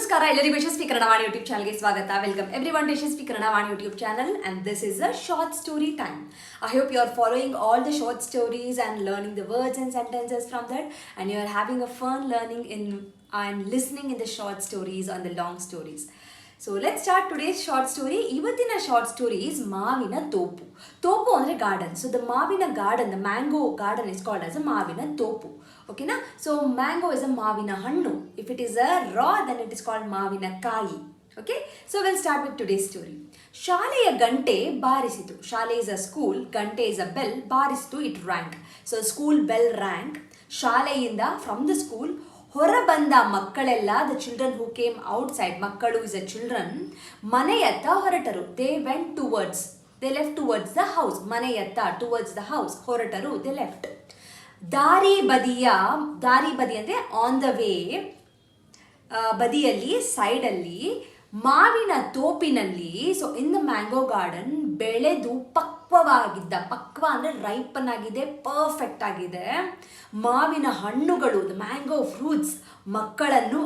Namaskara, ellarigu Yashaswi Kannadavaani YouTube channel ge swagata. Welcome everyone to Yashaswi Kannadavaani YouTube channel, and this is a short story time. I hope you are following all the short stories and learning the words and sentences from that, and you are having a fun learning in and listening in the short stories and the long stories. So let's start today's short story. Ivattina short story is Mavina Topu. Topu andre garden. So the Mavina garden, the mango garden is called as a Mavina Topu. Okay na? So mango is a Mavina Hannu. If it is a raw, then it is called Mavina Kai. Okay? So we'll start with today's story. Shaleya Gante Barisitu. Shale is a school, Gante is a bell, Barisitu it rang. So school bell rang. Shaleyinda from the school ಹೊರಬಂದ ಮಕ್ಕಳೆಲ್ಲ, the children who came outside, ಮಕ್ಕಳು is a children, ಮನೆಯತ್ತ ಹೊರಟರು. They went towards, they left towards the house. ಮನೆಯತ್ತ towards the house, ಹೊರಟರು, they left. ದಾರಿ ಬದಿ ಅಂದರೆ ಆನ್ ದ ವೇ, ಬದಿಯಲ್ಲಿ ಸೈಡಲ್ಲಿ, ಮಾವಿನ ತೋಪಿನಲ್ಲಿ, so in the mango garden, ಬೆಳೆದು ಪಕ್ವವಾಗಿದ್ದ, ಪಕ್ವ ಅಂದರೆ ರೈಪನ್ ಆಗಿದೆ, ಪರ್ಫೆಕ್ಟ್ ಆಗಿದೆ, ಮಾವಿನ ಹಣ್ಣುಗಳು, ದ ಮ್ಯಾಂಗೋ ಫ್ರೂಟ್ಸ್, ಮಕ್ಕಳನ್ನು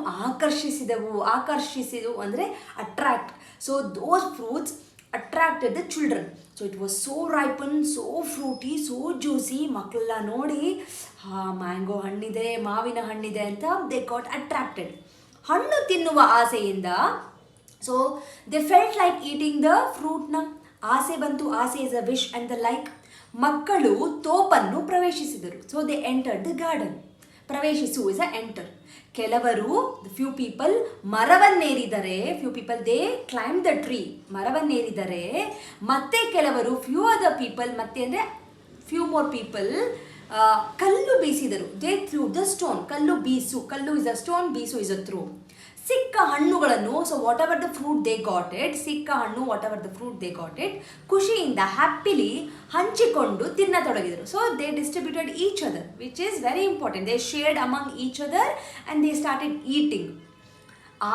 ಆಕರ್ಷಿಸಿದವು ಅಂದರೆ attract. So those fruits attracted the children. So it was so ripened, so fruity, so juicy. ಮಕ್ಕಳೆಲ್ಲ ನೋಡಿ ಮ್ಯಾಂಗೋ ಹಣ್ಣಿದೆ, ಮಾವಿನ ಹಣ್ಣಿದೆ ಅಂತ they got attracted. ಹಣ್ಣು ತಿನ್ನುವ ಆಸೆಯಿಂದ, so they felt like eating the fruit na. ಆಸೆ ಬಂತು, ಆಸೆ is a wish and the like. ಮಕ್ಕಳು ತೋಪನ್ನು ಪ್ರವೇಶಿಸಿದರು. So they entered the garden. ಪ್ರವೇಶಿಸು is a enter. ಕೆಲವರು, ಫ್ಯೂ ಪೀಪಲ್, ಮರವನ್ನೇರಿದರೆ, few people they climb the tree, ಮರವನ್ನೇರಿದರೆ, ಮತ್ತೆ ಕೆಲವರು, ಫ್ಯೂ ಅದರ್ ಪೀಪಲ್, ಮತ್ತೆ ಅಂದರೆ ಫ್ಯೂ ಮೋರ್ ಪೀಪಲ್, ಕಲ್ಲು ಬೀಸಿದರು. ದೇ ಥ್ರೂ ದ ಸ್ಟೋನ್, ಕಲ್ಲು ಬೀಸು, ಕಲ್ಲು ಇಸ್ ಅ ಸ್ಟೋನ್, ಬೀಸು ಇಸ್ ಅ ಥ್ರೂ. ಸಿಕ್ಕ ಹಣ್ಣುಗಳನ್ನು, so whatever the fruit they got it, ಸಿಕ್ಕ ಹಣ್ಣು whatever the fruit they got it, ಖುಷಿಯಿಂದ ಹ್ಯಾಪಿಲಿ ಹಂಚಿಕೊಂಡು ತಿನ್ನತೊಡಗಿದರು. So they distributed each other, which is very important. They shared among each other and they started eating.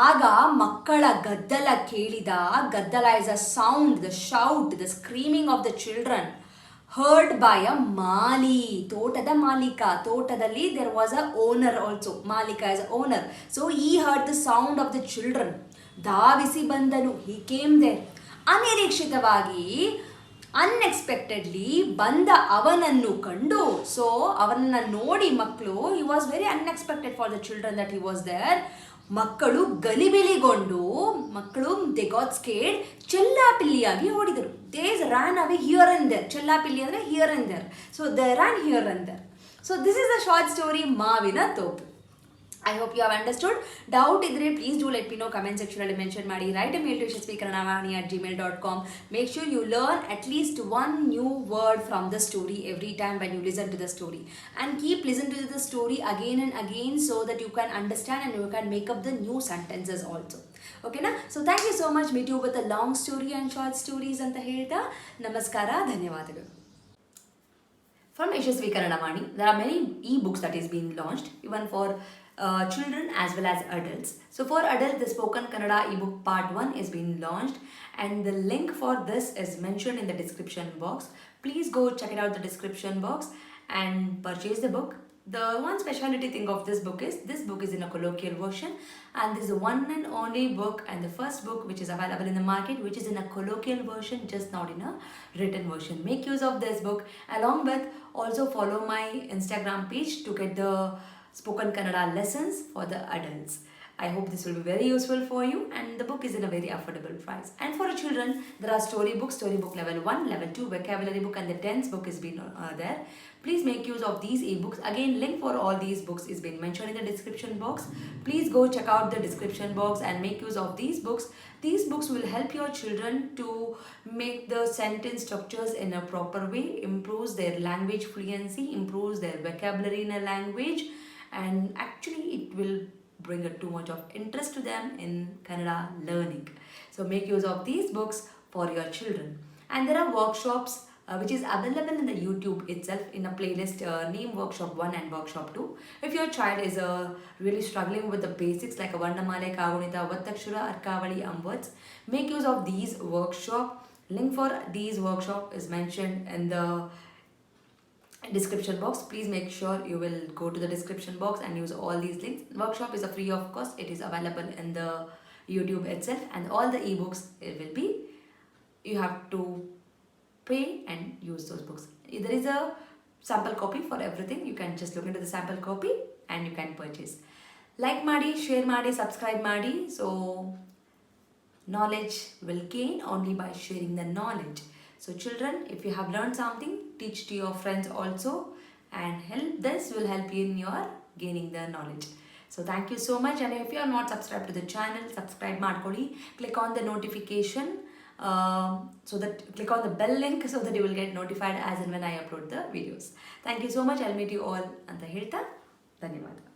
ಆಗ ಮಕ್ಕಳ ಗದ್ದಲ ಕೇಳಿದ, ಗದ್ದಲ is a sound, the shout, the screaming of the children, heard by a ಮಾಲಿ, ತೋಟದ ಮಾಲೀಕ. ತೋಟದಲ್ಲಿ there was a owner also. ಮಾಲೀಕ is a owner. So he heard the sound of the children. ಧಾವಿಸಿ ಬಂದನು, he came there. ಅನಿರೀಕ್ಷಿತವಾಗಿ, unexpectedly ಬಂದ ಅವನನ್ನು ಕಂಡು, ಸೊ ಅವನನ್ನು ನೋಡಿ ಮಕ್ಕಳು, he was very unexpected for the children that he was there. ಮಕ್ಕಳು ಗಲಿಬಿಲಿಗೊಂಡು, ಮಕ್ಕಳು ದೇ ಗಾಟ್ ಸ್ಕೇರ್ಡ್, ಚೆಲ್ಲಾಪಿಲ್ಲಿಯಾಗಿ ಓಡಿದರು. They ran away here and there. ಚೆಲ್ಲಾಪಿಲ್ಲಿ ಅಂದರೆ here and there. So they ran here and there. So this is the short story ಮಾವಿನ ತೋಪು. I hope you have understood. Doubt idre please do let me know, comment section alli mention ಮಾಡಿ. Write a mail to yashaswikannadavaani@gmail.com. Make sure you learn at least one new word from the story every time when you listen to the story, and keep listening to the story again and again so that you can understand and you can make up the new sentences also. Okay na? So thank you so much. Meet you with a long story and short stories anta ಹೇಳ್ತಾ ನಮಸ್ಕಾರ, ಧನ್ಯವಾದಗಳು. From Yashaswi Kannadavaani, there are many e-books that is being launched, even for children as well as adults. So for adults, the Spoken Kannada ebook part 1 is being launched, and the link for this is mentioned in the description box. Please go check it out, the description box, and purchase the book. The one speciality thing of this book is in a colloquial version, and this is the one and only book and the first book which is available in the market which is in a colloquial version, just not in a written version. Make use of this book. Along with, also follow my Instagram page to get the Spoken Kannada lessons for the adults. I hope this will be very useful for you, and the book is in a very affordable price. And for children, there are storybook level 1, level 2, vocabulary book, and the tense book is been there. Please make use of these ebooks. Again, link for all these books is been mentioned in the description box. Please go check out the description box and make use of these books. These books will help your children to make the sentence structures in a proper way, improves their language fluency, improves their vocabulary in a language, and actually it will bring too much of interest to them in Kannada learning. So make use of these books for your children. And there are workshops which is available in the YouTube itself in a playlist name Workshop 1 and Workshop 2. If your child is really struggling with the basics like a Varnamale, Kagunita, Vattakshura, Arkavali, words, make use of these workshop. Link for these workshop is mentioned in the description box. Please make sure you will go to the description box and use all these links. Workshop is a free of cost. It is available in the YouTube itself, and all the ebooks, it will be, you have to pay and use those books. There is a sample copy for everything. You can just look into the sample copy and you can purchase. Like ಮಾಡಿ, share ಮಾಡಿ, subscribe ಮಾಡಿ. So knowledge will gain only by sharing the knowledge. So children, if you have learned something, teach to your friends also, and this will help you in your gaining the knowledge. So thank you so much, and if you are not subscribed to the channel, subscribe ಮಾಡ್ಕೊಳ್ಳಿ. Click on the notification, so that click on the bell link so that you will get notified as and when I upload the videos. Thank you so much. I'll meet you all ಅಂತ ಹೇಳ್ತಾ ಧನ್ಯವಾದ.